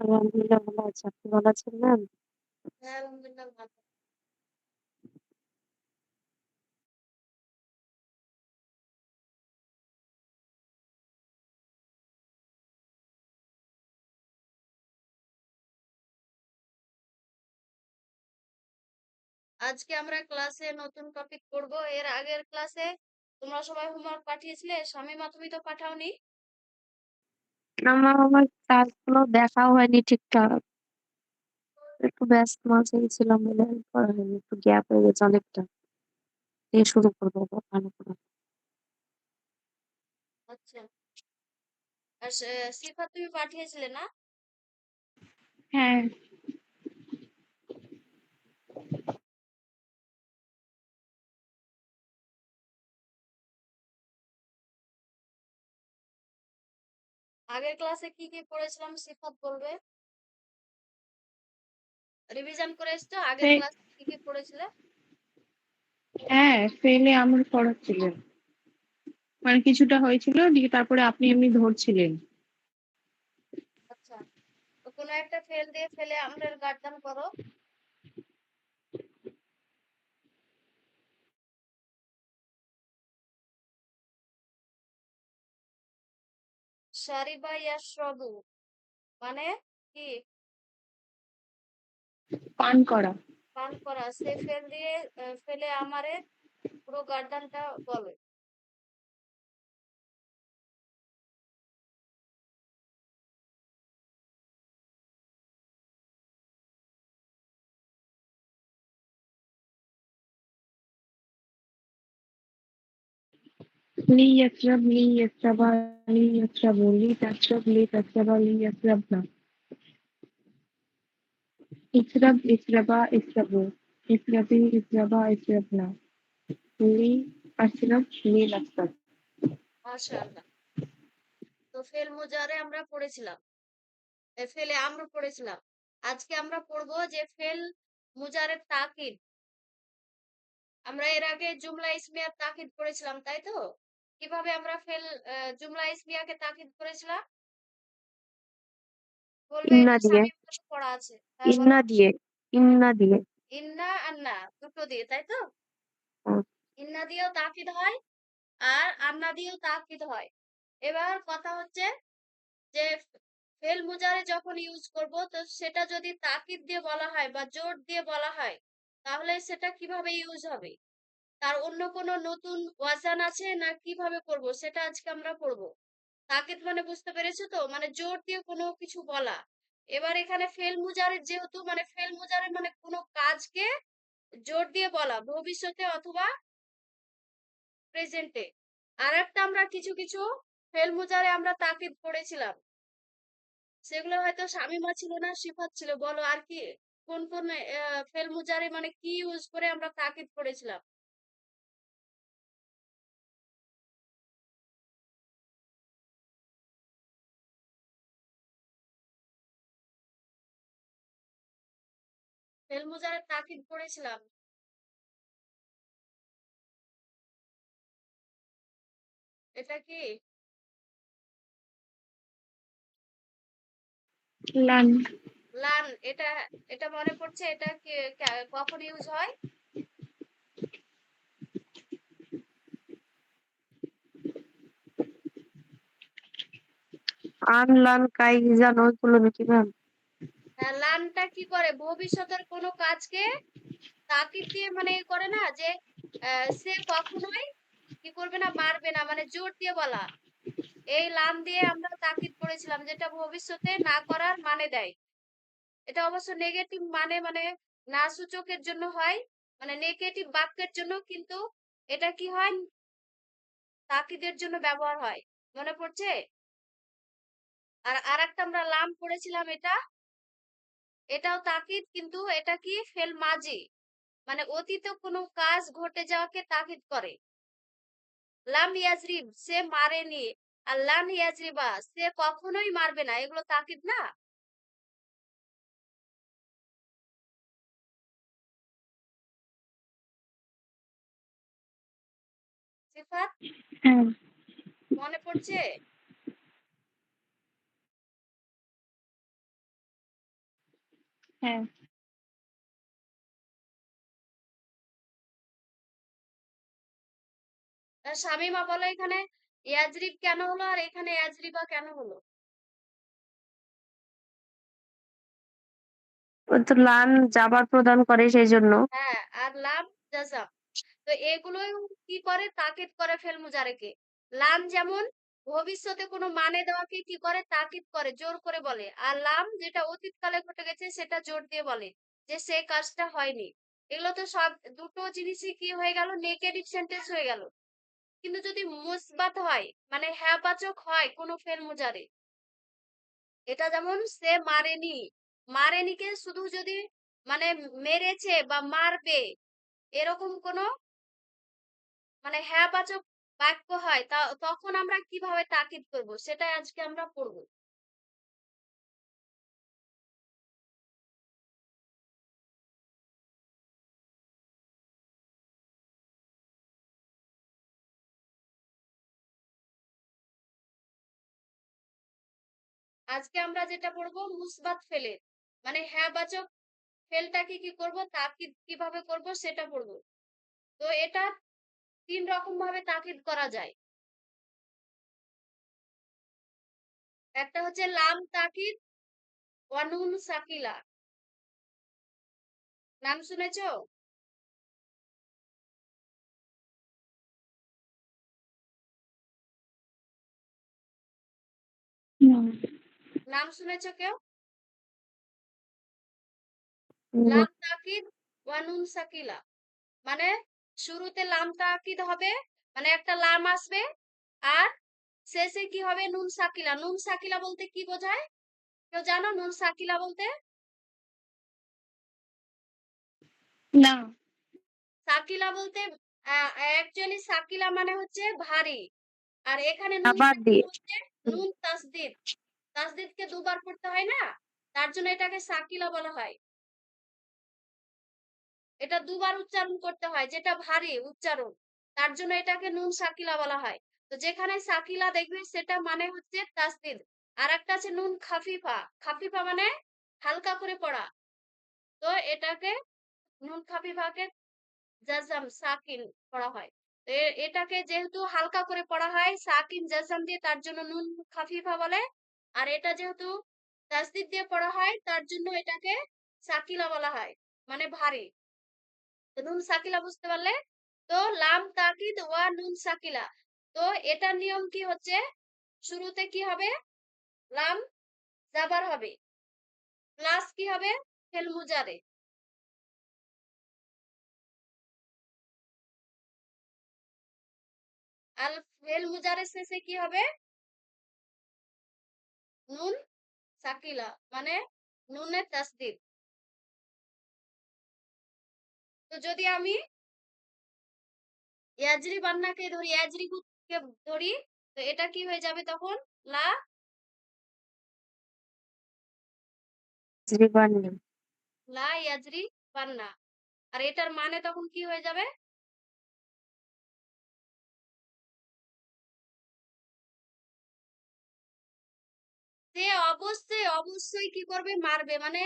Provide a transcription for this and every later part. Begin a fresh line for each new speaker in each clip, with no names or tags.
আলহামদুলিল্লাহ ভালো আছি। আপনি ভালো আছেন ম্যাম?
হ্যাঁ, আলহামদুলিল্লাহ ভালো। আজকে আমরা ক্লাসে নতুন টপিক পড়ব। এর আগের ক্লাসে তোমরা সবাই হোমওয়ার্ক পাঠিয়েছিলে। শামীমা, তুমি তো পাঠাওনি।
আমার কাজগুলো দেখাও হয়নি ঠিকঠাক। একটু ব্যস্ত মাঝে ছিলাম বলে করা হয়নি। একটু গ্যাপ হয়ে গেছে অনেকটা। দিয়ে শুরু করবো ভালো করে।
আচ্ছা। আর সিফাত, তুমি পাঠিয়েছিলে না?
হ্যাঁ।
আগের ক্লাসে কি কি পড়েছিলাম সিফাত বলবে? রিভিশন করে এসছো? আগের ক্লাসে কি কি পড়েছিলে?
হ্যাঁ, ফেলে আমার পড়াচ্ছিলেন। মানে কিছুটা হয়েছিল দিয়ে তারপরে আপনি এমনি ধরছিলেন।
আচ্ছা, তো কোনো একটা ফেল দিয়ে ফেলে আমাদের গার্ডান করো। শারিবা ইয়াশরাবু মানে কি?
পান করা।
পান করা। সে ফেল দিয়ে ফেলে আমারে পুরো গার্ডানটা বলো।
লি ইয়াসরাব লি ইয়াসরাবা লি ইয়াসরাবু লি তাসরাব লি তাসরাবা লি ইয়াসরাবনা। ইসরাব ইসরাবা ইসরাবু ইসরাবি ইসরাবা ইসরাবনা লি আশরাব লি নাসরাব।
মাশাআল্লাহ। তো ফেল মুজারে আমরা পড়েছিলাম, ফেলে আমরা পড়েছিলাম। আজকে আমরা পড়বো যে ফেল মুজারের তাকিদ। আমরা এর আগে জুমলা ইসমিয়ার তাকিদ পড়েছিলাম, তাই তো? কিভাবে আমরা ফেল জুমলা ইসমিয়াকে তাকিদ করেছিলাম বলবে
ইন্না
একটু?
দিয়ে
স্বামী পড়া আছে, হ্যাঁ বলো।
ইন্না দিয়ে ইন্না দিয়ে
ইন্না আন্না দুটো দিয়ে, তাই তো?
হুম।
ইন্না দিয়েও তাকিদ হয় আর আন্না দিয়েও তাকিদ হয়। এবার কথা হচ্ছে যে ফেল মুজারে যখন ইউজ করব, তো সেটা যদি তাকিদ দিয়ে বলা হয় বা জোর দিয়ে বলা হয়, তাহলে সেটা কিভাবে ইউজ হবে? তার অন্য কোনো নতুন ওয়াজান আছে না কিভাবে করব সেটা আজকে আমরা পড়বো। তাকিদ মানে বুঝতে পেরেছো তো? মানে জোর দিয়ে কোনো কিছু বলা। এবার এখানে ফেল মুজারে, যেহেতু মানে ফেল মুজারে মানে কোনো কাজকে জোর দিয়ে বলা, ভবিষ্যতে অথবা প্রেজেন্টে। আর একটা আমরা কিছু কিছু ফেল মুজারে আমরা তাকিদ পড়েছিলাম, সেগুলো হয়তো শামিমা ছিল না, সিফাত ছিল। বলো আর কি কোন কোন ফেল মুজারে মানে কি ইউজ করে আমরা তাকিদ করেছিলাম? ফেল মুজারে তাকিদ করেছিলাম, এটা কি?
লান
লান। এটা এটা মনে পড়ছে, এটা কখন ইউজ হয়?
আনলান কাই জানো ওইগুলো নাকি ম্যাম?
হ্যাঁ, লানটা কি করে ভবিষ্যতের কোনো কাজকে তাকিদ দিয়ে মানে করে না যে সে কখনোই কি করবে না, মারবে না, মানে জোর দিয়ে বলা। এই লান দিয়ে আমরা তাকিদ করেছিলাম, যেটা ভবিষ্যতে না করার মানে দেয়। এটা অবশ্য নেগেটিভ মানে মানে না সূচকের জন্য হয়, মানে নেগেটিভ বাক্যের জন্য, কিন্তু এটা কি হয়, তাকিদের জন্য ব্যবহার হয়। মনে পড়ছে? আর আরেকটা আমরা লাম পড়েছিলাম, এটাও তাকিদ, কিন্তু এটা কি ফেল মাজি, মানে অতীতে কোনো কাজ ঘটে যাওয়াকে তাকিদ করে। লাম ইয়াজরিব সে মারেনি, আর লান ইয়াজরিবা সে কখনোই মারবে না, এগুলো তাকিদ না? সিফাত,
হ্যাঁ।
মনে পড়ছে?
হ্যাঁ।
শামিমা বলো এখানে ইয়াজরিব কেন হলো আর এখানে ইয়াজরিবা কেন হলো?
ও তো লান জাবার প্রদান করে সেই জন্য।
হ্যাঁ, আর লাম জাজাম। তো এগুলোই কি করে তাকিদ করে ফেল মুজারেকে। লাম যেমন ভবিষ্যতে কোনো মানে দেওয়াকে কি করে তাকিদ করে, জোর করে বলে। আর লাম যেটা অতীতকালে ঘটে গেছে সেটা জোর দিয়ে বলে যে সে কাজটা হয়নি। এগুলো তো সব দুটো জিনিসই কি হয়ে গেল, নেগেটিভ সেন্টেন্স হয়ে গেল। কিন্তু যদি মুসবাত হয় মানে হ্যাঁ বাচক হয় কোনো ফেল মুজারে, এটা যেমন সে মারেনি, মারেনিকে শুধু যদি মানে মেরেছে বা মারবে এরকম কোনো মানে হ্যাঁ বাচক বাক্য হয় তা তখন আমরা কিভাবে তাকিদ করব সেটাই আজকে আমরা পড়বো। আজকে আমরা যেটা পড়বো মুসবাত ফেলের মানে হ্যাঁ বাচক ফেলটাকে কি করব তাকিদ কিভাবে করব সেটা পড়বো। তো এটা তিন রকম ভাবে তাকিদ করা যায়। একটা হচ্ছে লাম তাকিদ ওয়া নুন সাকিলা, নাম শুনেছো? নাম শুনেছো কেউ? লাম তাকিদ ওয়া নুন সাকিলা মানে শুরুতে লাম তাকিদ হবে মানে একটা লাম আসবে আর শেষে কি হবে নুন সাকিলা। নুন সাকিলা বলতে কি বোঝায় কেউ জানো নুন সাকিলা বলতে?
না।
সাকিলা বলতে অ্যাকচুয়ালি সাকিলা মানে হচ্ছে ভারী। আর এখানে নুন
আবার দিয়ে।
সাকিলা হচ্ছে নুন তাসদিদ। তাসদিদকে দুবার পড়তে হয় না, তার জন্য এটাকে সাকিলা বলা হয়। এটা দুবার উচ্চারণ করতে হয়, যেটা ভারী উচ্চারণ, তার জন্য এটাকে নুন সাকিলা বলা হয়। তো যেখানে সাকিলা দেখবে সেটা মানে হচ্ছে তাসদিদ। আর একটা আছে নুন খাফিফা। খাফিফা মানে হালকা করে পড়া। তো এটাকে নুন খাফিফাকে জাজম সাকিন পড়া হয়। তো এটাকে যেহেতু হালকা করে পড়া হয় সাকিন জাজম দিয়ে তার জন্য নুন খাফিফা বলে। আর এটা যেহেতু তাসদিদ দিয়ে পড়া হয় তার জন্য এটাকে সাকিলা বলা হয়, মানে ভারী। তো নুন সাকিলা বুঝতে পারলে? তো লাম তাকিদ ওয়া নুন সাকিলা। তো এটার নিয়ম কি হচ্ছে, শুরুতে কি হবে লাম জাবার হবে প্লাস কি হবে ফেল মুজারে। আর ফেল মুজারে শেষে কি হবে নুন সাকিলা মানে নুনের তাসদিদ। তো যদি আমি ইয়াজরি বান্নাকে ধরি ইয়াজরি কে ধরি তো এটা কি হয়ে যাবে তখন লা
জীবাণু।
লা ইয়াজরি বান্না। আর এটার মানে তখন কি হয়ে যাবে সে অবশ্যই অবশ্যই কি করবে মারবে মানে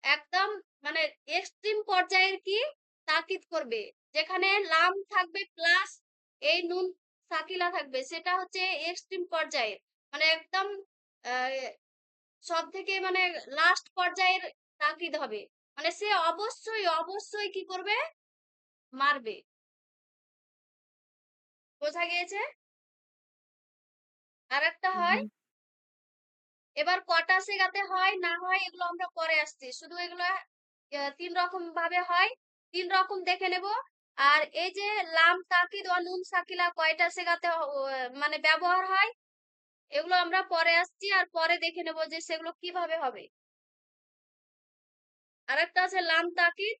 একদম মানে এক্সট্রিম পর্যায়ের কি তাকিদ করবে। যেখানে লাম থাকবে প্লাস এই নুন সাকিলা থাকবে সেটা হচ্ছে এক্সট্রিম পর্যায়ের মানে একদম সব থেকে মানে লাস্ট পর্যায়ের তাকিদ হবে। মানে সে অবশ্যই অবশ্যই কি করবে মারবে। বোঝা গিয়েছে? আর একটা হয় এবার কটা সেগাতে হয় না হয় এগুলো আমরা পরে আসছি, শুধু এগুলো তিন রকম ভাবে হয়, তিন রকম দেখে নেব। আর এই যে লাম তাকিদ ও নুন সাকিলা কয়টা সেগাতে মানে ব্যবহার হয় এগুলো আমরা পরে আসছি আর পরে দেখে নেব যে সেগুলো কিভাবে হবে। আরেকটা আছে লাম তাকিদ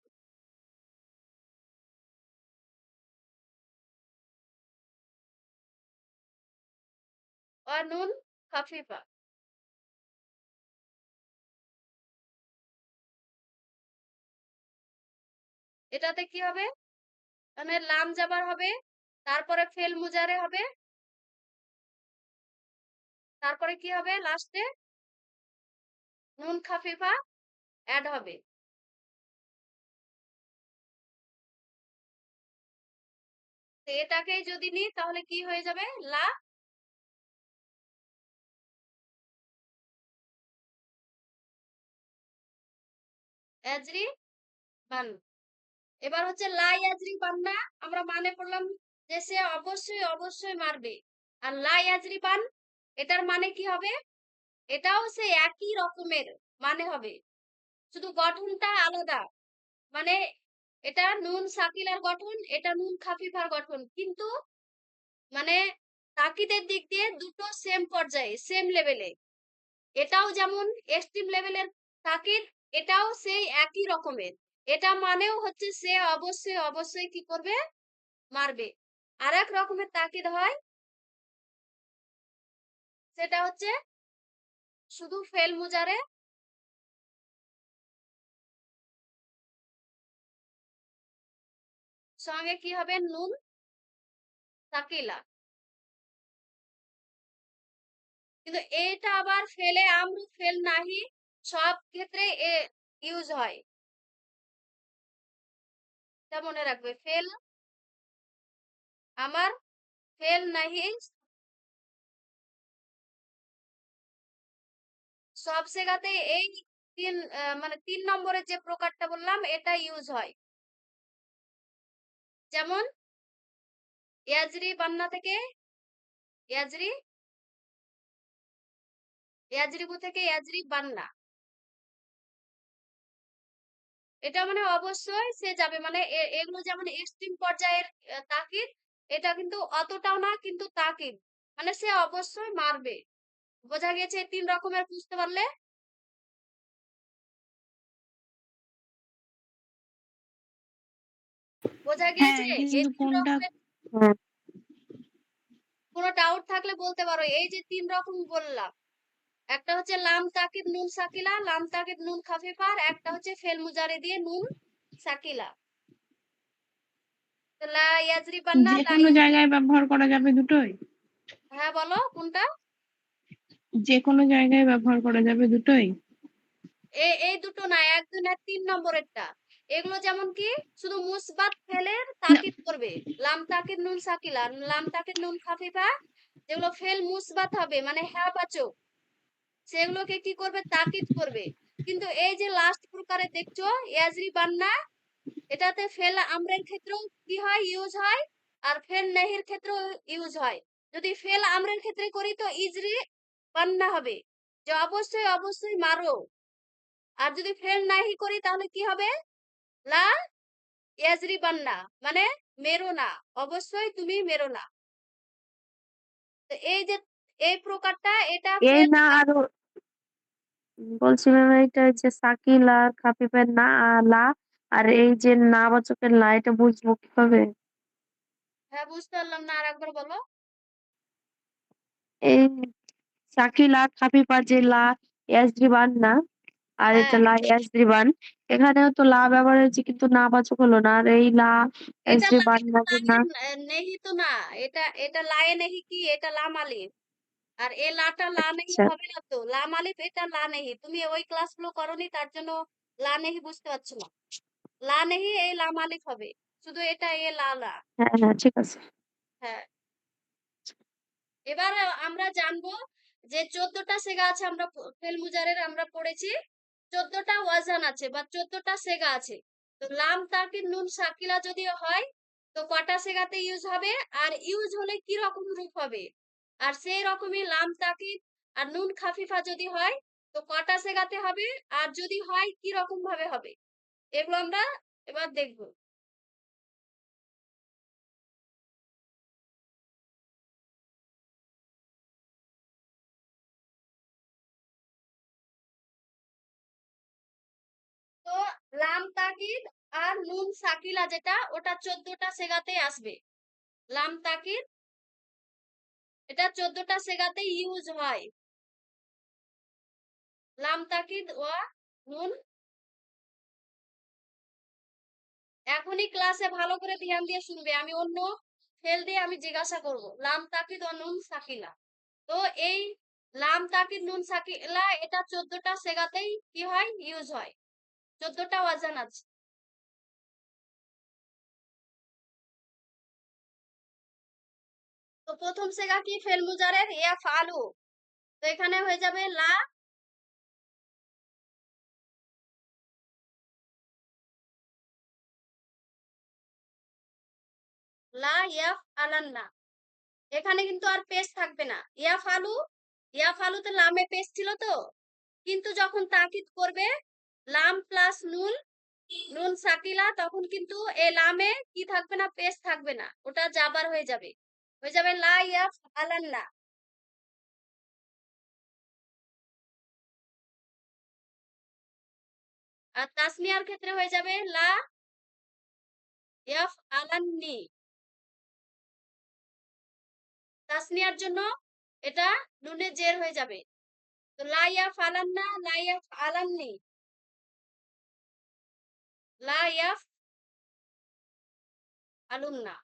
ও নুন খাফিফা। এটাতে কি হবে মানে লাম জাবার হবে, তারপরে ফেল মুজারে হবে, তারপরে কি হবে লাস্টে নুন খাফিফা অ্যাড হবে। তো এটাকেই যদি নিই তাহলে কি হয়ে যাবে? লা ইয়াজরি বান। এবার হচ্ছে লা ইয়াজরি বান্না, আমরা মানে করলাম যে সে অবশ্যই অবশ্যই মারবে। আর লা ইয়াজরি বান, এটার মানে কি হবে? এটাও সে একই রকমের মানে হবে, শুধু গঠনটা আলাদা। মানে এটা নুন সাকিলার গঠন, এটা নুন খাফিফার গঠন, কিন্তু মানে তাকিদের দিক দিয়ে দুটো সেম পর্যায়ে, সেম লেভেলে। এটাও যেমন এক্সট্রিম লেভেলের তাকিদ, এটাও সেই একই রকমের। এটা মানেও হচ্ছে সে অবশ্যই অবশ্যই কি করবে? মারবে। আর এক রকমের তাকিদ হয়, সেটা হচ্ছে শুধু ফেল মুজারে সঙ্গে কি হবে? নুন সাকিলা। কিন্তু এটা আবার ফেলে আমরু ফেল নাহি সব ক্ষেত্রে ইউজ হয়। এটা মনে রাখবে, ফেল আমার, ফেল নাহি সব জায়গাতে এই মানে ৩ নম্বরের যে প্রকারটা বললাম এটা ইউজ হয়। যেমন ইয়াজরি বান্না থেকে ইয়াজরি, ইয়াজরিবু থেকে ইয়াজরি বান্না। এটা মানে অবশ্যই সে যাবে, মানে এগুলো যেমন এক্সট্রিম পর্যায়ের তাকিদ, এটা কিন্তু অতটাও না, কিন্তু তাকিদ মানে সে অবশ্যই মারবে। বোঝা গেছে? ৩ রকমের বুঝতে পারলে? বোঝা
হ্যাঁ,
গিয়েছে? এই
কিন্তু
৩
কোনটা
রকমের
হ্যাঁ
কোনো ডাউট থাকলে বলতে পারো। এই যে ৩ রকম বললাম, একটা হচ্ছে লাম তাকিদ নুন সাকিলা, লাম তাকিদ নুন খাফিফা, আর একটা হচ্ছে ফেল মুজারে দিয়ে নুন সাকিলা। তো লা ইয়াজরিবান্না, লা
যেকোনো জায়গায় ব্যবহার করা যাবে দুটোই?
হ্যাঁ বলো কোনটা?
যেকোনো জায়গায় ব্যবহার করা যাবে দুটোই?
এই দুটো না, একদম ৩ নম্বরেরটা। এগুলো যেমন কি শুধু মুসবাত ফেলের
না,
তাকিদ করবে, লাম তাকিদ নুন সাকিলা, লাম তাকিদ নুন খাফিফা। যেগুলো ফেল মুসবাত হবে মানে হ্যাঁ বাচক, সেগুলোকে কি করবে? তাকিদ করবে। কিন্তু এই যে লাস্ট প্রকারে দেখছো ইয়াজরি বান্না, এটাতে ফেল আমরের ক্ষেত্রেও কি হয়? ইউজ হয়। আর ফেল নেহির ক্ষেত্রেও ইউজ হয়। যদি ফেল আমরের ক্ষেত্রে করি তো ইজরি বান্না হবে, যে অবশ্যই অবশ্যই মারো। আর যদি ফেল নাহি করি তাহলে কি হবে? লা ইয়াজরি বান্না, মানে মেরো না, অবশ্যই তুমি মেরো না। তো এই যে এই প্রকারটা, এটা
এই
ফেল
না আরো বলছি ম্যাম, এইটা যে সাকিল আর খাফিফের না লা, আর এই যে না বাচকের লা, এটা বুঝবো কিভাবে?
হ্যাঁ বুঝতে পারলাম না, আর একবার বলো।
এই সাকিল আর খাফিফার যে লা ইয়াজরিবান না, আর এটা
হ্যাঁ,
লা ইয়াজরিবান, এখানেও তো লা ব্যবহার হয়েছে কিন্তু না বাচক হলো না। আর এই লা
এটা
ইয়াজরিবান না যে না,
নেহি তো না, এটা এটা লায়ে নেহি কি, এটা লাম আলিফ। আর এ লাটা লা নেহি
আচ্ছা
হবে না তো, লাম আলিফ, এটা লা নেহি। তুমি ওই ক্লাসগুলো করোনি, তার জন্য লা নেহি বুঝতে পারছো না। লা নেহি এই লাম আলিফ হবে, শুধু এটা এ লা লা।
হ্যাঁ হ্যাঁ ঠিক আছে।
হ্যাঁ, এবার আমরা জানবো যে 14টা সেগা আছে। আমরা ফেল মুজারের আমরা পড়েছি 14টা ওয়াজান আছে বা 14টা সেগা আছে। তো লাম তাকিদ নুন সাকিলা যদি হয় তো কটা সেগাতে ইউজ হবে, আর ইউজ হলে কি রকম রূপ হবে? আর সেই রকমই লাম তাকিদ আর নুন খাফিফা যদি হয় তো কটা সেগাতে হবে, আর যদি হয় কি রকম ভাবে হবে? এগুলো আমরা এবার দেখবো। তো লাম তাকিদ আর নুন সাকিলা যেটা, ওটা 14টা সেগাতে আসবে। লাম তাকিদ, এটা 14টা সেগাতে ইউজ হয়। লাম তাকিদ ও নুন। এখনই ক্লাসে ভালো করে ধ্যান দিয়ে শুনবে, আমি অন্য ফেল দিয়ে আমি জিজ্ঞাসা করব। লাম তাকিদ ও নুন সাকিলা। তো এই লাম তাকিদ নুন সাকিলা এটা 14টা সেগাতেই কি হয়? ইউজ হয়। 14টা ওয়াজান আছে। তো প্রথম সেগা কি ফেল মুজারের ইয়াফআলু, তো এখানে হয়ে যাবে লা ইয়াফআলান্না। এখানে কিন্তু আর পেশ থাকবে না। ইয়াফআলুতে লামে পেশ ছিল তো, কিন্তু যখন তাকিদ করবে লাম প্লাস নুন, নুন সাকিলা, তখন কিন্তু এই লামে কি থাকবে না, পেশ থাকবে না, ওটা জাবার হয়ে যাবে লা ইয়াফআলান্না। আর তাসনিয়ার ক্ষেত্রে হয়ে যাবে লা ইয়াফআলান্নি। তাসনিয়ার জন্য এটা নুনে জের হয়ে যাবে। তো লা ইয়াফআলান্না, লা ইয়াফআলান্নি, লা ইয়াফআলুন্না।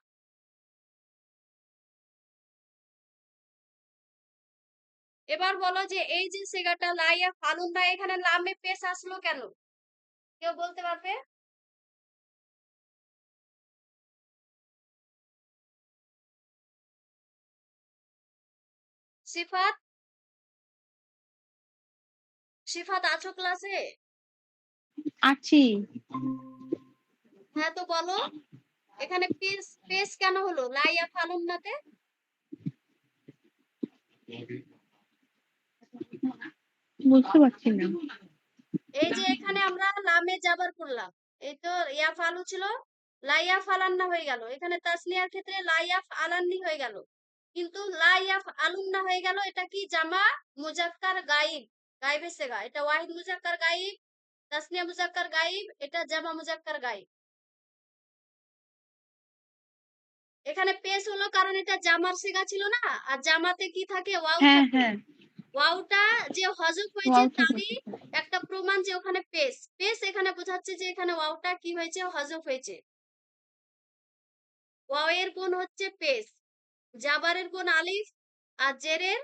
এবার বলো যে এই যে সিগাটা লা ইয়াফআলুন্না, এখানে লামে পেশ আসলো কেন? কেউ বলতে পারবে? সিফাত, সিফাত আছো ক্লাসে?
আছি।
হ্যাঁ, তো বলো এখানে পেশ পেশ কেন হলো লা ইয়াফআলুন্নাতে?
বুঝতে পারছি না।
এই যে এখানে আমরা লামে জাবার করলাম, এই তো ইয়াফআলু ছিল, লা ইয়াফআলান্না হয়ে গেল। এখানে তাসনিয়ার ক্ষেত্রে লা ইয়াফআলান্নি হয়ে গেল, কিন্তু লা ইয়াফআলুন্না হয়ে গেল। এটা কি জামা মুজাক্কার গাইব, গাইবে সেগা। এটা ওয়াহিদ মুজাক্কার গাইব, তাসনিয়া মুজাক্কার গাইব, এটা জামা মুজাক্কার গাইব। এখানে পেশ হলো কারণ এটা জামার সেগা ছিল না, আর জামাতে কি থাকে, ওয়াও
হ্যাঁ
থাকে।
হ্যাঁ,
ওয়াওটা যে হজফ হয়েছে
ওয়াও থাকে।
তারই একটা প্রমাণ যে ওখানে পেশ। পেশ এখানে বোঝাচ্ছে যে এখানে ওয়াওটা কি হয়েছে, হজফ হয়েছে। ওয়াও এর গুণ হচ্ছে পেশ, জাবারের গুণ আলিফ, আর জেরের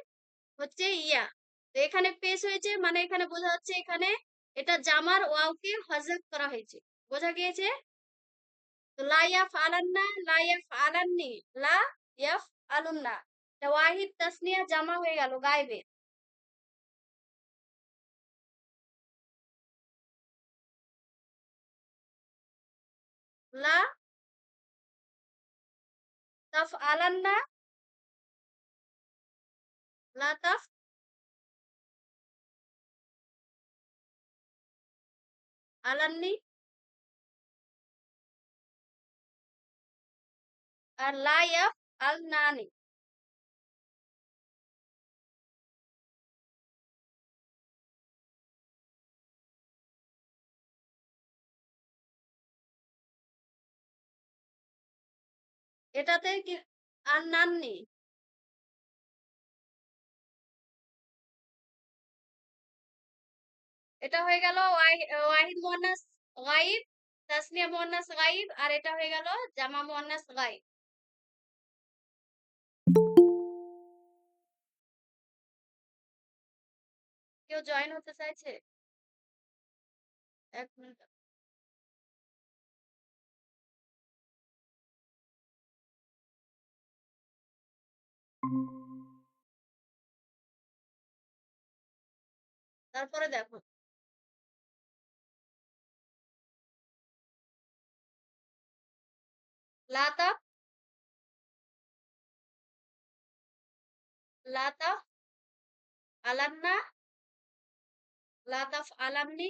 হচ্ছে ইয়া। তো এখানে পেশ হয়েছে মানে এখানে বোঝা যাচ্ছে এখানে এটা জামার ওয়াওকে হজফ করা হয়েছে। বোঝা গিয়েছে? তো লা ইয়াফআলান্না, লা ইয়াফআলান্নি, লা ইয়াফআলুন্না, এটা ওয়াহিদ তাসনিয়া জামা হয়ে গেল গায়েবে। লা তাফআলান্না, লা তাফআলান্নি, আর লা ইয়াফআলনানি। এটাতে কি আর নাননি, এটা হয়ে গেল ওয়াহিদ মুয়ান্নাস গাইব, তাসনিয়া মুয়ান্নাস গাইব, আর এটা হয়ে গেল জামা মুয়ান্নাস গাইব। কেউ জয়েন হতে চাইছে? 1 মিনিট। তারপরে দেখো লা তাফ, লা তাফ আলান্না, লা তাফ আলান্নি,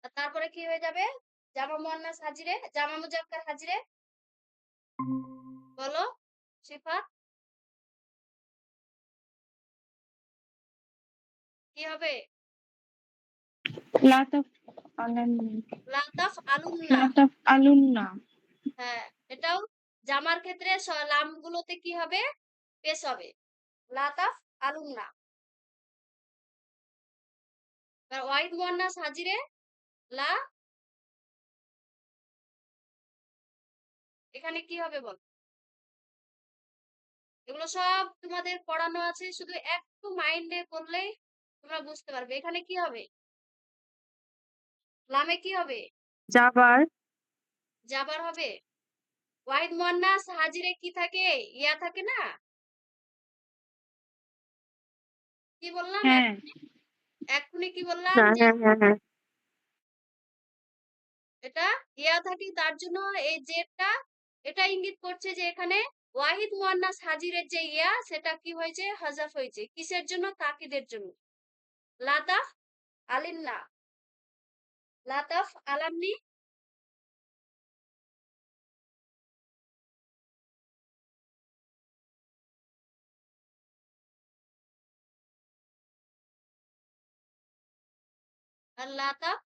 আর তারপরে কি হয়ে যাবে, জামা মুয়ান্নাস হাজিরে, জামা মুজাক্কার হাজিরে। বলো সিফাত, কি হবে?
লা তাফআলান্নি,
লা তাফ আলুন্না।
লা তাফআলুন্না।
হ্যাঁ, এটাও জামার ক্ষেত্রে লাম গুলোতে কি হবে, পেশ হবে। লা তাফ আলুন্না। আর ওয়াহিদ মুয়ান্নাস হাজিরে লা, এখানে কি হবে বল? এগুলো সব তোমাদের পড়ানো আছে, শুধু একটু মাইন্ডে করলেই তোমরা বুঝতে পারবে। এখানে কি হবে? লামে কি হবে?
যাবার।
যাবার হবে। ওয়াহিদ মুয়ান্নাস হাজিরে কি থাকে? ইয়া থাকে না? কি বললাম
হ্যাঁ।
এক্ষুনি কি বললাম
না,
যে
হ্যাঁ।
এটা ইয়া থাকে, তার জন্য এই জেরটা এটা ইঙ্গিত করছে যে এখানে ওয়াহিদ মুয়ান্নাস হাজিরের যে ইয়া সেটা কি হয়েছে? হাজাফ হয়েছে। কিসের জন্য? তাকিদের জন্য। লাতাফ আলিন্না, লাতাফ আলামনি, আর লাতাফ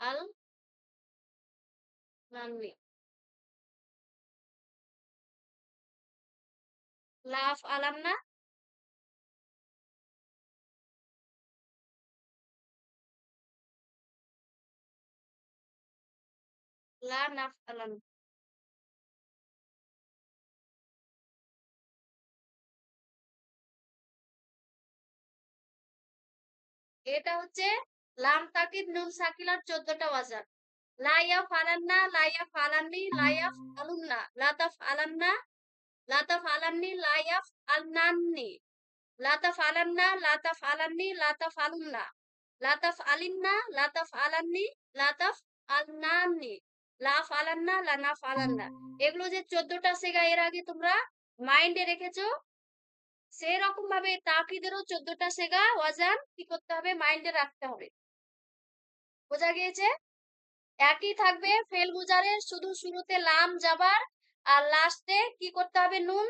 আল নানমি, লাফ আলামনা, লা নাফ আলান। এটা হচ্ছে লাম তাকিদ নুন সাকিলার 14টা ওয়াজান। লাইয়া ফালান্না, লাইয়া ফালান্নি, লাইয়া ফালুন্না, লাতাফ আলান্না, লাতাফ আলান্নি, লাইয়া আলনান্নি, লাতাফ আলান্না, লাতাফ আলান্নি, লাতাফ আলুন্না, লাতাফ আলিন্না, লাতাফ আলান্নি, লাতাফ আলনান্নি, লাফ আলান্না, লানাফ আলান্না। এগুলো যে 14টা সেগা এর আগে তোমরা মাইন্ডে রেখেছো, সেরকম ভাবে তাকিদেরও 14টা সেগা ওয়াজান কি করতে হবে? মাইন্ডে রাখতে হবে। বোঝা গিয়েছে? একই থাকবে ফেল মুজারের, শুধু শুরুতে লাম যাবার আর লাস্টে কি করতে হবে? নুন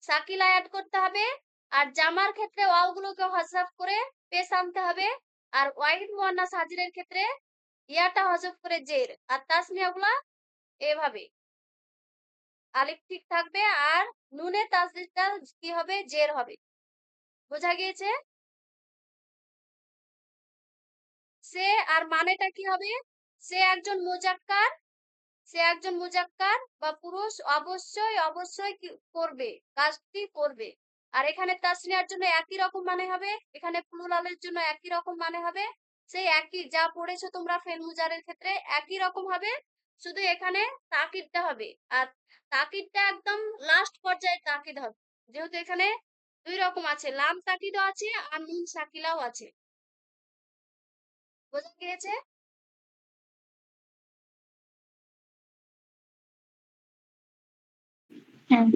সাকিলা অ্যাড করতে হবে। আর জামার ক্ষেত্রে ওয়াওগুলোকে হযফ করে পেশ আনতে হবে। আর ওয়াহিদ মুয়ান্নাস হাজিরের ক্ষেত্রে ইয়াটা হযফ করে জের। আর তাসনিয়াগুলা এভাবে আলিফ ঠিক থাকবে আর নুনে তাসদিদটা কি হবে? জের হবে। বোঝা গিয়েছে? সে আর মানেটা কি হবে? সে একজন মুজাক্কার, সে একজন মুজাক্কার বা পুরুষ, অবশ্যই কি করবে? কাজটি করবে। আর এখানে তাসনিয়ার জন্য একই রকম মানে হবে, এখানে প্লুরালের জন্য একই রকম মানে হবে। সেই একই যা পড়েছো তোমরা ফেল মুজারের ক্ষেত্রে একই রকম হবে, শুধু এখানে তাকিদটা হবে। আর তাকিদটা একদম লাস্ট পর্যায়ে তাকিদ হবে, যেহেতু এখানে দুই রকম আছে, লাম তাকিদও আছে আর নুন সাকিলাও আছে। বোঝা গিয়েছে?
হ্যাঁ।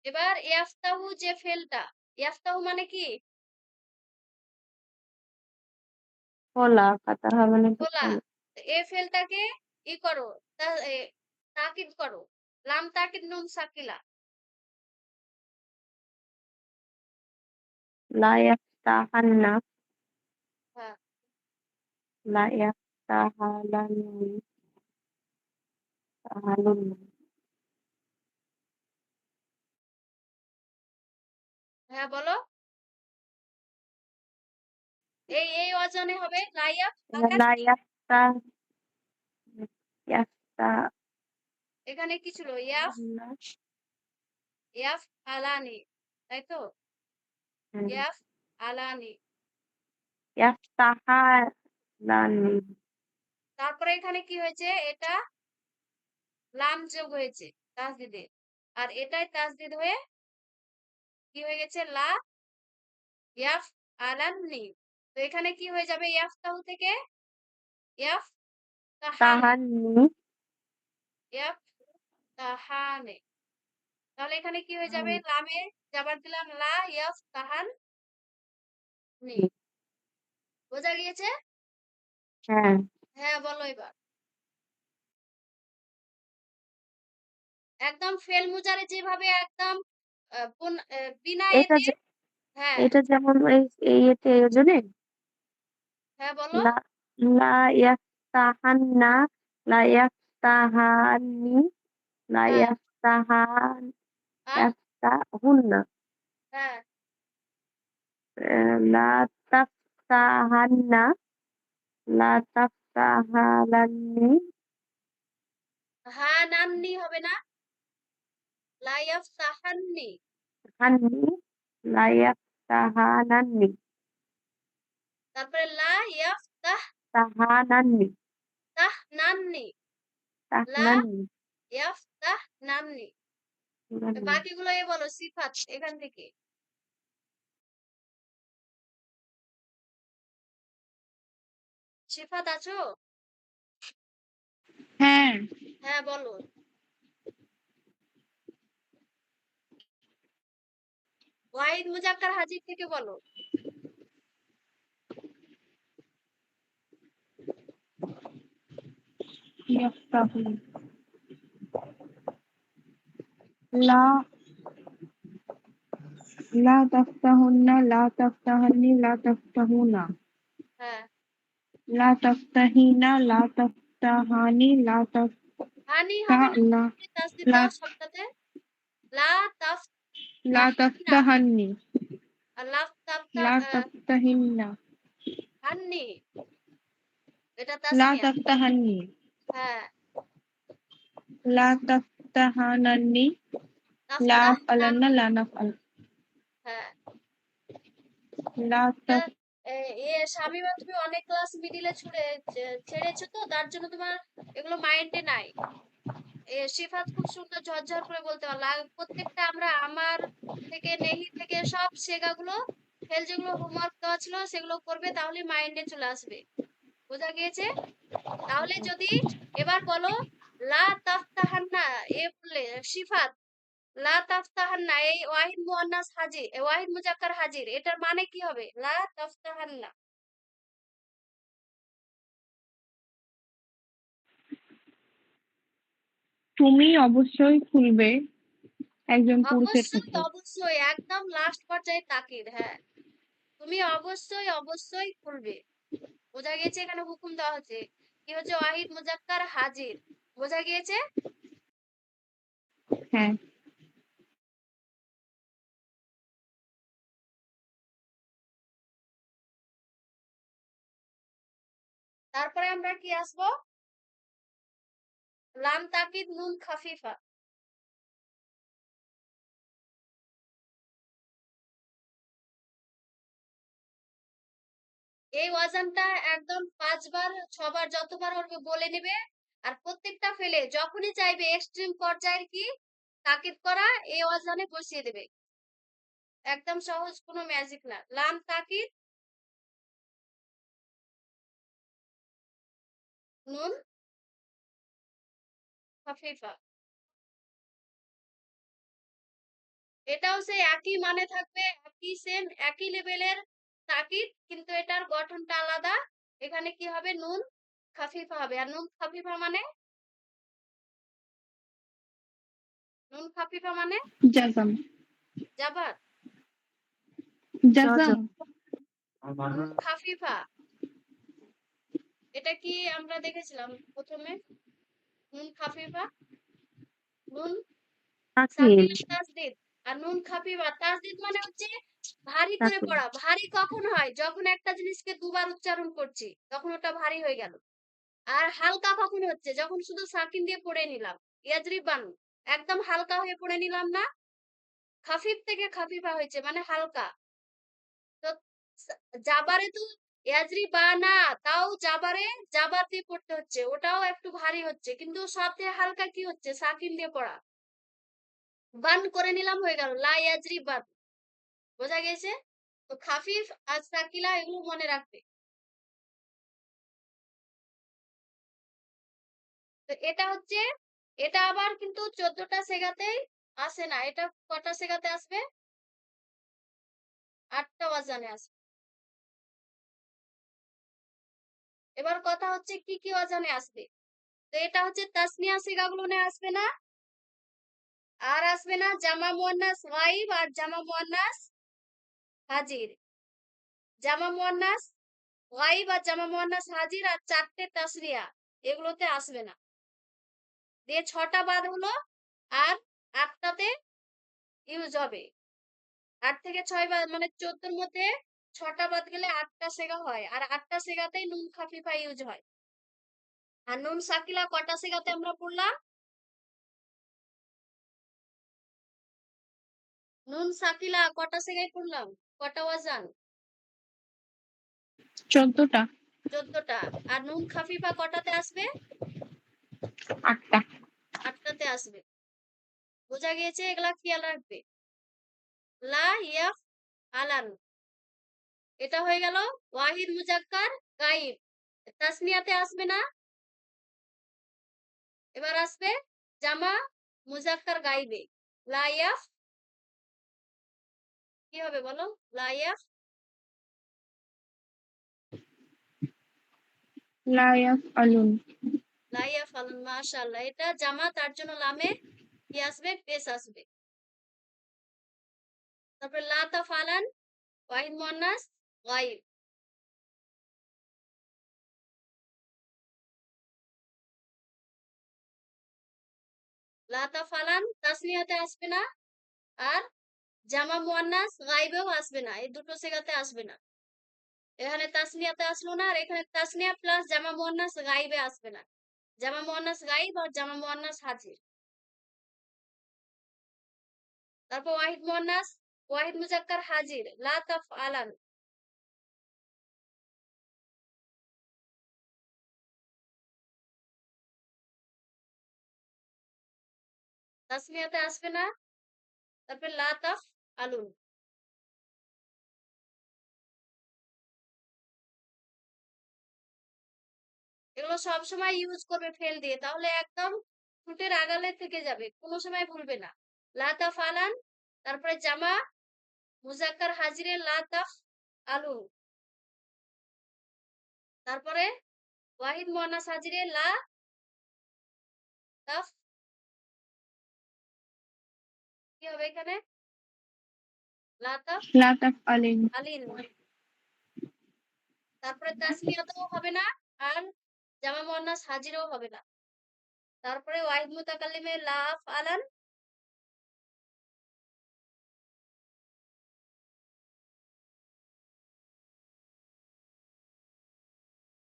এবার ইয়াফতাহু যে ফেলটা, ইয়াফতাহু মানে কি?
খোলা, ফাতাহা মানে তো
খোলা।
খোলা।
এ ফেলটাকে ই করো, তাকিদ করো। লাম তাকিদ নুন সাকিলা।
লা ইয়াফতাহান্না,
হ্যাঁ
লা ইয়াফতাহালান্নি, তাহালুন্না।
হ্যাঁ বলো। এই ওজনে হবে লাইয়াফ আলান।
লা ইয়াফতাহান্না,
এখানে কি ছিল? ইয়াফ আলানি, তাই তো? ইয়াফ আলানি।
ইয়াফতাহালান্নি।
তারপরে এখানে কি হয়েছে? এটা লাম যোগ হয়েছে তাসদিদে, আর এটাই তাসদিদ হয়ে কি হয়ে গেছে? লা ইয়াফ আলাননি। তো এখানে কি হয়ে যাবে? ইয়াফতাহু থেকে ইয়াফ তাহানে,
তাহান্নি,
ইয়াফ তাহানে। তাহলে এখানে কি হয়ে যাবে? লামে যাবার দিলাম লা ইয়াফ তাহান নি। বোঝা গিয়েছে?
হ্যাঁ।
হ্যাঁ বলো এবার। একদম ফেল মুজারে যেভাবে একদম বিনা
এটা
এতে।
যে
হ্যাঁ
এটা যেমন এই এতে ওজনে
হ্যাঁ বলো।
লা লা ইয়াফতাহান্না, লা ইয়াফতাহান্নি, লা
হ্যাঁ
ইয়াফতাহান,
হ্যাঁ
ইয়াফতাহুন্না,
হ্যাঁ
লা তাফতাহান্না, লা তাফতাহালান্নি,
হানান্নি হবে না? লা ইয়াফতাহান্নি।
হান্নি লা ইয়াফতাহানান্নি
তারপরে লা
তাহানান্নি
ইয়াফতাহনান্নি। লা
তাহনান্নি
ইয়াফতাহনান্নি।
নান্নি।
বাকিগুলো বলো সিফাত এখান থেকে। সিফাত আছো?
হ্যাঁ।
হ্যাঁ বলো। ওয়াহিদ মুজাক্কার হাজির থেকে বলো।
ইয়াফতাহু লা লা তাফতাহুন্না লা তাফতাহান্নি লা তাফতাহুনা
হ্যাঁ।
লা তাফতাহিনা লা তাফতাহানি লা
হানি হবে না?
তাফতা
তাসদিদ
লা
দাও সবটাতে। লা
লা
তাফতাহান্না
তাফতাহান্নি
আর লা
লা তাফতাহিন্না
হান্নি। এটা
লা
তাসনিয়া।
তাফতাহান্নি
হ্যাঁ।
লা তাফতাহানান্নি লা
তাফতাহনান।
আফআলান্না লা নাফআল
হ্যাঁ।
লা
এটা
তাফ
শামিমা তুমি অনেক ক্লাস মিডিলে ছেড়েছো তো তার জন্য তোমার এগুলো মাইন্ডে নাই। সিফাত খুব সুন্দর ঝরঝর করে বলতে পারলা। প্রত্যেকটা আমরা আমার থেকে নেহি থেকে সব শেখাগুলো ফেল যেগুলো হোমওয়ার্ক দেওয়া ছিল সেগুলো করবে, তাহলে মাইন্ডে চলে আসবে। বোঝা গিয়েছে? তাহলে যদি এবার বলো লা তাফতাহান্না, বললে সিফাত লা তাফতাহান্না, এই ওয়াহিদ মুয়ান্নাস হাজির, ওয়াহিদ মুজাক্কার হাজির, এটার মানে কি হবে? লা তাফতাহান্না।
তুমি অবশ্যই খুলবে একজন পুরুষের
অবশ্যই
ক্ষেত্রে।
অবশ্যই একদম লাস্ট পর্যায়ে তাকিদ। হ্যাঁ, তুমি অবশ্যই অবশ্যই খুলবে। বোঝা গিয়েছে? এখানে হুকুম দেওয়া হচ্ছে কি হচ্ছে, ওয়াহিদ মুজাক্কার হাজির। বোঝা গিয়েছে?
হ্যাঁ।
তারপরে আমরা কি আসবো? লাম তাকিদ নুন খাফিফা। এই ওয়াজানটা একদম 5 বার 6 বার যতবার হবে বলে নেবে। আর প্রত্যেকটা ফেলে যখনই চাইবে এক্সট্রিম পর্যায়ের কি তাকিদ করা, এই ওয়াজানে বসিয়ে দেবে। একদম সহজ, কোনো ম্যাজিক না। লাম তাকিদ নুন খাফিফা। এটাও সেই একই মানে থাকবে, একই সেম একই লেভেলের তাকিদ, কিন্তু এটার গঠনটা আলাদা। এখানে কি হবে? নুন খাফিফা হবে। আর নুন খাফিফা মানে
জাজাম
জাবার।
জাজাম
নুন খাফিফা এটা কি আমরা দেখেছিলাম প্রথমে? নুন খাফিফা, নুন
তাকিদ
সাকিলা তাসদিদ। আর নুন খাফিফা তাসদিদ মানে হচ্ছে ভারী করে
তাকিদ
পড়া। ভারী কখন হয়? যখন একটা জিনিসকে দুবার উচ্চারণ করছি তখন ওটা ভারী হয়ে গেল। আর হালকা কখন হচ্ছে? যখন শুধু সাকিন দিয়ে পড়ে নিলাম। ইয়াজরিবান একদম হালকা হয়ে পড়ে নিলাম না? খাফিফ থেকে খাফিফা হয়েছে মানে হালকা। তো জাবারে তো ইয়াজরিবা না, তাও জাবারে জাবার দিয়ে পড়তে হচ্ছে, ওটাও একটু ভারী হচ্ছে, কিন্তু সাথে হালকা কি হচ্ছে? সাকিন দিয়ে পড়া। বান করে নিলাম, হয়ে গেল লা ইয়াজরিবান। বোঝা গেছে? তো খাফিফ আর সাকিলা এগুলো মনে রাখবে। তো এটা আবার কিন্তু 14টা সেগাতেই আসে না। এটা কটা সেগাতে আসবে? 8টা ওয়াজানে আসবে। এবার কথা হচ্ছে কি কি ওয়াজানে আসবে। তো এটা হচ্ছে তাসনিয়া সিগাগুলো আসবে না। আর আসবে না জামা মুয়ান্নাস গায়ব আর জামা মুয়ান্নাস হাজির। জামা মুয়ান্নাস গায়ব আর জামা মুয়ান্নাস হাজির আর 4টে তাসনিয়া, এগুলোতে আসবে না। দিয়ে 6টা বাদ হলো, আর 8টাতে ইউজ হবে। 8 থেকে 6 বাদ মানে 14-র মধ্যে 6টা বাদ গেলে 8টা সেগা হয়, আর 8টা সেগাতেই নুন খাফিফা ইউজ হয়। আর নুন সাকিলা কটা সেগাতে আমরা পড়লাম? নুন সাকিলা কটা সেগাই করলাম? কটা ওয়াজান?
14টা।
14টা। আর নুন খাফিফা কটাতে আসবে?
8টা।
8টাতে আসবে। বোঝা গিয়েছে? এগুলা খেয়াল রাখবে। লা ইয়াফ আলান, এটা হয়ে গেল ওয়াহিদ মুজাক্কার গাইব। তাসনিয়াতে আসবে না। এবার আসবে জামা মুজাক্কার গাইবে। লা ইয়াফ, কি হবে বলো? লা ইয়াফ
লা ইয়াফআলুন।
লা ইয়াফআলুন, মাশাআল্লাহ। এটা জামা, তার জন্য লামে কি আসবে? পেশ আসবে। তারপরে লা তাফআলান ওয়াহিদ মুয়ান্নাস গাইব। লা তাফআলান তাসনিয়াতে আসবে না, আর জামা মুয়ান্নাস গাইবেও আসবে না। এই দুটো সিগাতে আসবে না। এখানে তাসনিয়াতে আসলো না, আর এখানে তাসনিয়া প্লাস জামা মুয়ান্নাস গাইবে আসবে না। জামা মুয়ান্নাস গাইব আর জামা মুয়ান্নাস হাজির। তারপর ওয়াহিদ মুয়ান্নাস ওয়াহিদ মুজাক্কার হাজির, লা তাফআলান। তাসনিয়াতে আসবে না। তারপর লা তাফআলুন। এগুলো সব সময় ইউজ করবে ফেল দিয়ে, তাহলে একদম ঠোঁটের আগালে থেকে যাবে, কোনো সময় ভুলবে না। লা তাফআলান, তারপরে জামা মুজাক্কার হাজিরে লা তাফআলুন, তারপরে ওয়াহিদ মুয়ান্নাস হাজিরে লা তাফ, কি হবে এখানে? লা
লা তাফআলিন।
তাফআলিন। তারপরে তাসনিয়াতেও হবে না, আর জামা মুয়ান্নাস হাজিরও হবে না। তারপরে ওয়াহিদ মুতাকাল্লিমে লা আফআলান,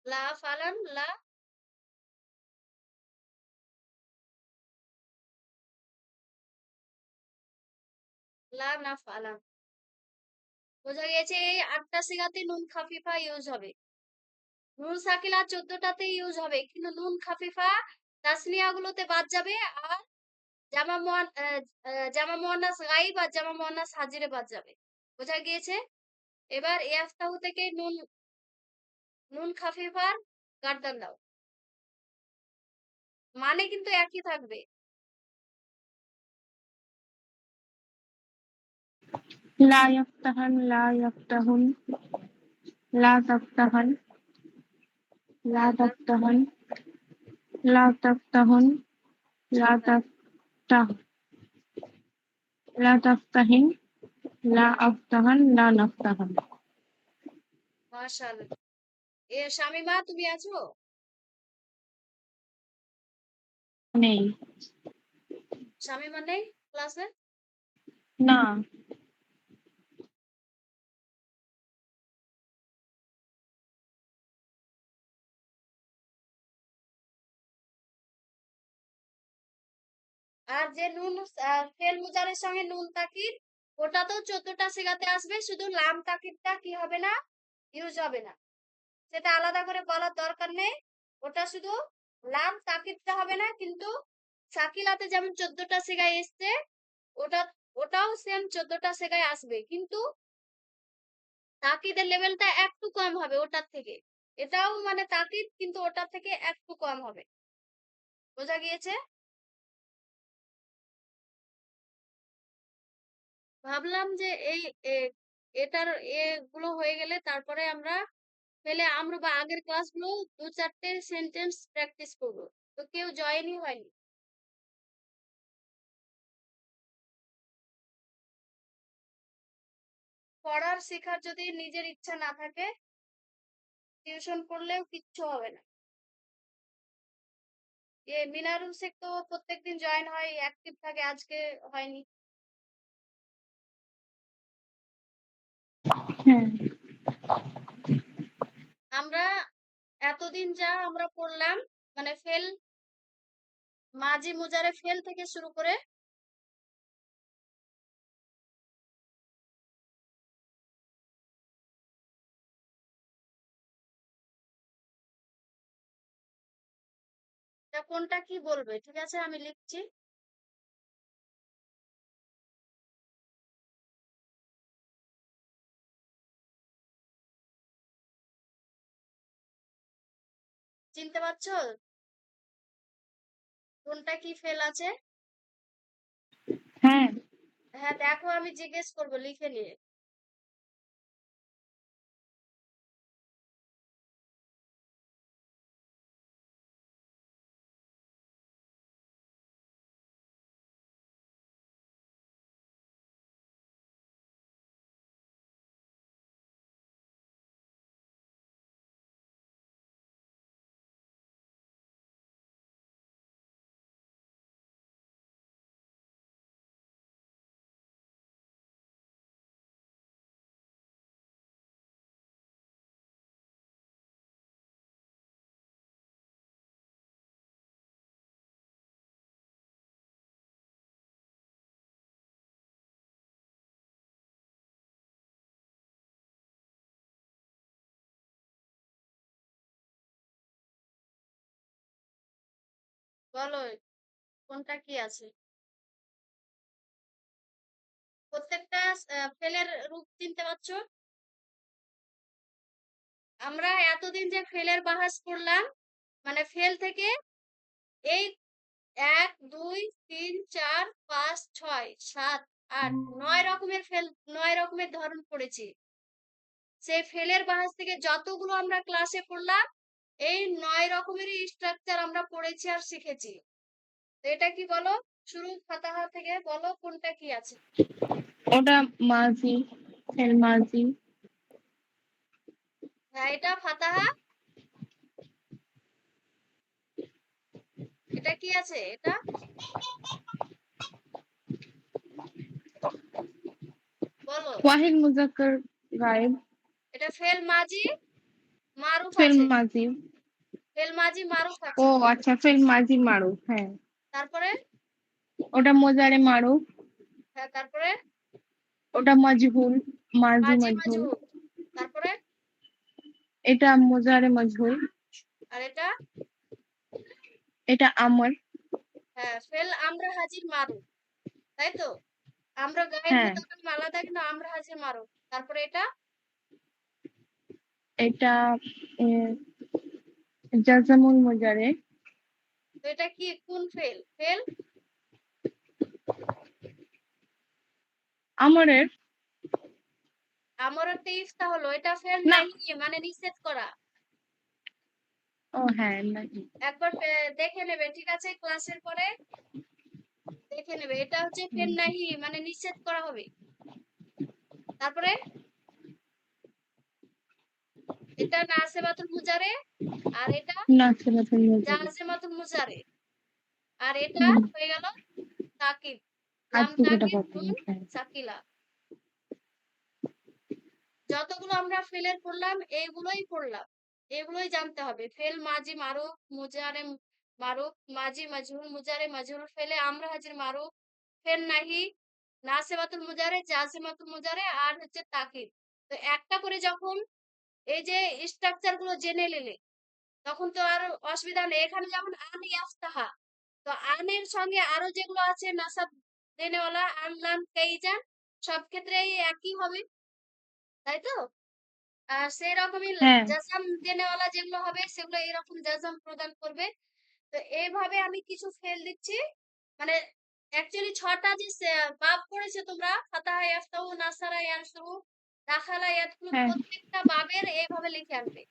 লা আফআলান, লা নাফআলান। বোঝা গেছে? এই 8টা সিগাতে নুন খাফিফা ইউজ হবে। নুন সাকিলা 14টাতে ইউজ হবে, কিন্তু নুন খাফিফা তাসনিয়া গুলোতে বাদ যাবে, আর জামা মুয়ান্নাস গাইব আর জামা মুয়ান্নাস হাজিরে বাদ যাবে। বোঝা গিয়েছে? এবার ইয়াফতাহু থেকে নুন নুন খাফিফার গার্দান দাও, মানে কিন্তু একই থাকবে।
লা ইয়াফতাহান, লা ইয়াফতাহুন, লা তাফতাহান, লা
হ্যাঁ,
তাফতাহান, লা তাফতাহুন, লা তাফতাহ, লা তাফতাহিন, লা আফতাহান, লা নাফতাহান।
মাশাআল্লাহ। শামিমা, তুমি আছো?
নেই।
শামিমা নেই ক্লাসে?
না।
আর যে নুন ফেল মুজারের সঙ্গে নুন তাকিদ, ওটা তো 14টা সিগাতে আসবে, শুধু লাম তাকিদটা কি হবে না? ইউজ হবে না। সেটা আলাদা করে বলার দরকার নেই। ওটা শুধু লাম তাকিদটা হবে না, কিন্তু সাকিলাতে যেমন 14টা সিগায় এসছে, ওটা ওটাও সেম 14টা সিগায় আসবে, কিন্তু তাকিদের লেভেলটা একটু কম হবে ওটার থেকে। এটাও মানে তাকিদ, কিন্তু ওটার থেকে একটু কম হবে। বোঝা গিয়েছে? ভাবলাম যে এই এ- এটার এগুলো হয়ে গেলে তারপরে আমরা ফেলে আমরা বা আগের ক্লাসগুলো 2-4টে সেন্টেন্স প্র্যাকটিস করব। তো কেউ জয়েনই হয়নি। পড়ার শেখার যদি নিজের ইচ্ছা না থাকে, টিউশন করলেও কিচ্ছু হবে না। মিনারুল শেখ তো প্রত্যেকদিন জয়েন হয়, অ্যাক্টিভ থাকে, আজকে হয়নি।
হ্যাঁ।
আমরা এতদিন যা আমরা পড়লাম, মানে ফেল মাঝি মুজারে ফেল থেকে শুরু করে তা কোনটা কি বলবে? ঠিক আছে, আমি লিখছি। চিনতে পারছো? কোনটা কি ফেল আছে?
হ্যাঁ।
হ্যাঁ, দেখো আমি জিজ্ঞেস করবো লিখে নিয়ে। বলো কোনটা কি আছে? প্রত্যেকটা ফেলের রূপ চিনতে পারছো? আমরা এতদিন যে ফেলের বাহাস করলাম, মানে ফেল থেকে এই ১, ২, ৩, ৪, ৫, ৬, ৭, ৮, ৯ রকমের ফেল, ৯ রকমের ধরন পড়েছি। সেই ফেলের বাহাস থেকে যতগুলো আমরা ক্লাসে পড়লাম, এই ৯ রকমেরই স্ট্রাকচার আমরা পড়েছি আর শিখেছি। তো এটা কি বলো? শুরু ফাতাহা থেকে বলো কোনটা কি আছে?
ওটা মাজি, ফেল মাজি।
হ্যাঁ, এটা ফাতাহা। এটা কি আছে? এটা বলো।
ওয়াহিদ মুজাক্কার গায়েব।
এটা ফেল মাজি মারুফ
ফেল
আছে।
মাজি।
ফেল মাজি মারুফ
ও
আছে।
আচ্ছা, ফেল মাজি মারুফ। হ্যাঁ,
তারপরে
ওটা মোজারে মারুফ।
হ্যাঁ, তারপরে
ওটা মাজহুল, মাজি
মাজি
মাজহুল।
মাজহুর। তারপরে
এটা মোজারে মাজহুল।
আর এটা
এটা আমর।
হ্যাঁ, ফেল আমরা হাজির মারুফ, তাই তো? আমরা গায়েব
হ্যাঁ,
মুতাকাল্লিম আলাদা, কিন্তু আমরা হাজির মারুফ। তারপরে এটা
এটা জাজামুল মোজারে।
তো এটা কি কোন ফেল? ফেল
আমরের।
আমার একটা ইফতা হলো, এটা ফেল
না।
নাহি মানে নিষেধ করা।
ও হ্যাঁ, নাহি।
একবার দেখে নেবে, ঠিক আছে? ক্লাসের পরে দেখে নেবে। এটা হচ্ছে ফেল নাহি মানে নিষেধ করা হবে। তারপরে এটা নাসিবাতুল মুজারে, আর এটা
নাসিরাতুল মোজারে।
জাজিমাতুল মুজারে, আর এটা হয়ে গেল তাকিদ। লাম
আজকে যেটা
তাকিদ
বললাম,
নুন
হ্যাঁ।
সাকিলা। যতগুলো আমরা ফেলের পড়লাম এইগুলোই পড়লাম, এগুলোই জানতে হবে। ফেল মাজি মারুফ, মুজারে মারুফ, মাজি মাজহুর, মুজারে মাজহুর, ফেলে আমরা হাজির মারুফ, ফেল নাহি, নাসিবাতুল মুজারে, জাজিমাতুল মুজারে, আর হচ্ছে তাকিদ। তো একটা করে যখন এই যে স্ট্রাকচার গুলো জেনে নিলে, তখন তো আর অসুবিধা নেই। এখানে যেমন আন ইয়াফতাহা, তো আনের সঙ্গে আরো যেগুলো আছে নাসাব দেনেওয়ালা, আনলান তেইজান, সব ক্ষেত্রেই একই হবে, তাই তো? আর সেই রকমই
হ্যাঁ,
জাসাম দেনেওয়ালা যেগুলো হবে সেগুলো এরকম জাসাম প্রদান করবে। তো এইভাবে আমি কিছু ফেল দিচ্ছি, মানে অ্যাকচুয়ালি ৬টা যে বাব পড়েছে তোমরা, ফাতাহা ইয়াফতাহু, নাসারা ইয়ানসুরু, দাখালা ইয়াদখুলু,
হ্যাঁ।
প্রত্যেকটা বাবের এইভাবে লিখে আনবে।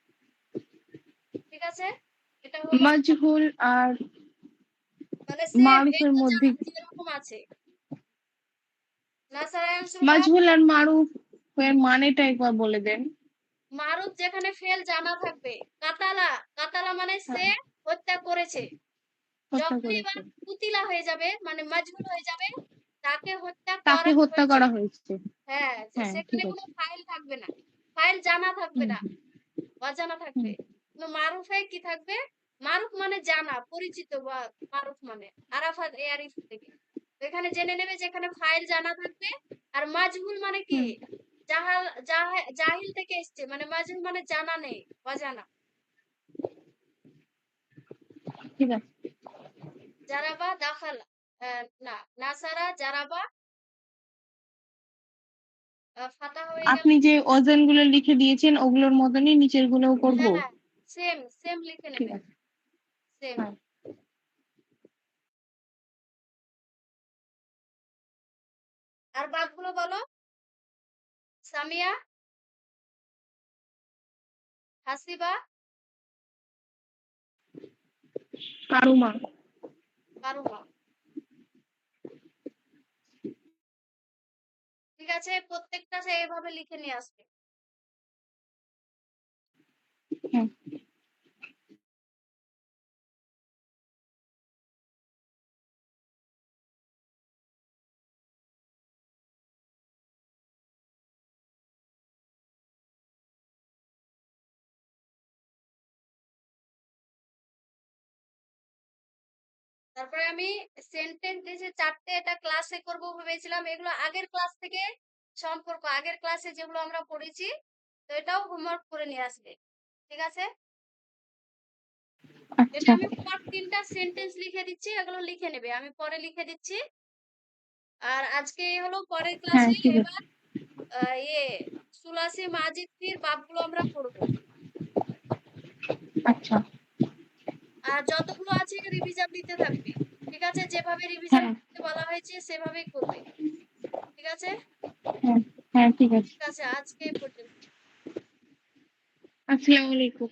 ঠিক আছে? এটা হলো
মাজহুল আর
মানে সেম
মারুফের
এগুলো
মধ্যে।
জানা যেরকম আছে। নাসারা ইয়ানসুরুটা
মাজহুল আর মারুফ এর মানেটা একবার বলে দেন।
মারুফ যেখানে ফেল জানা থাকবে। কাতালা, কাতালা মানে সে
হ্যাঁ,
হত্যা করেছে।
হত্যা
যখনই এবার
করেছে।
কুতিলা হয়ে যাবে মানে মাজহুর হয়ে যাবে, তাকে হত্যা
তাকে
করা
হত্যা
হয়েছে।
করা হয়েছে।
হ্যাঁ,
হ্যাঁ, ঠিক
সেখানে কোনো
আছে।
ফাইল থাকবে না। ফাইল জানা থাকবে
হুম,
না, অজানা
হুম,
থাকবে। কিন্তু মারুফে কি থাকবে? মারুফ মানে জানা, পরিচিত, বা মারুফ মানে আরাফাত এয়ারিফ থেকে। তো এখানে জেনে নেবে যে এখানে ফাইল জানা থাকবে। আর মাজহুল মানে কি?
হুম,
জাহিল থেকে এসছে, মানে মাজহুল মানে জানা নেই, অজানা।
ঠিক আছে।
জারাবা দাখালা, না নাসারা জারাবা ফাতা হয়ে গেল।
আপনি যে ওজন গুলো লিখে দিয়েছেন ওগুলোর মতনই নিচের গুলোও করবো?
হ্যাঁ, সেম সেম লিখে
ঠিক
নেবেন,
আছে।
সেম।
হ্যাঁ।
আর বাদগুলো বলো। সামিয়া, হাসিবা,
কারুমা।
কারুমা। ঠিক আছে, প্রত্যেকটা সে এভাবে লিখে নিয়ে আসবে।
হ্যাঁ।
তারপরে আমি সেন্টেন্স যে চারটে এটা ক্লাসে করব ভেবেছিলাম, এগুলো আগের ক্লাস থেকে সম্পর্ক, আগের ক্লাসে যেগুলো আমরা পড়েছি, তো এটাও হোমওয়ার্ক করে নিয়ে আসবে। ঠিক আছে, এটা
আচ্ছা।
আমি পর 3টা সেন্টেন্স লিখে দিচ্ছি, এগুলো লিখে নেবে, আমি পরে লিখে দিচ্ছি। আর আজকে হলো পরের
হ্যাঁ
ক্লাসে
ঠিক আছে।
এবার ইয়ে সুলাসি মাজিদ ফির বাবগুলো আমরা পড়বো।
আচ্ছা।
আর যতগুলো আছে রিভিশন দিতে থাকবে। ঠিক আছে, যেভাবে রিভিশন
হ্যাঁ
করতে বলা হয়েছে সেভাবেই করবে। ঠিক আছে,
হ্যাঁ হ্যাঁ ঠিক আছে।
ঠিক আছে, আজকে এই পর্যন্ত।
আসসালামু আলাইকুম।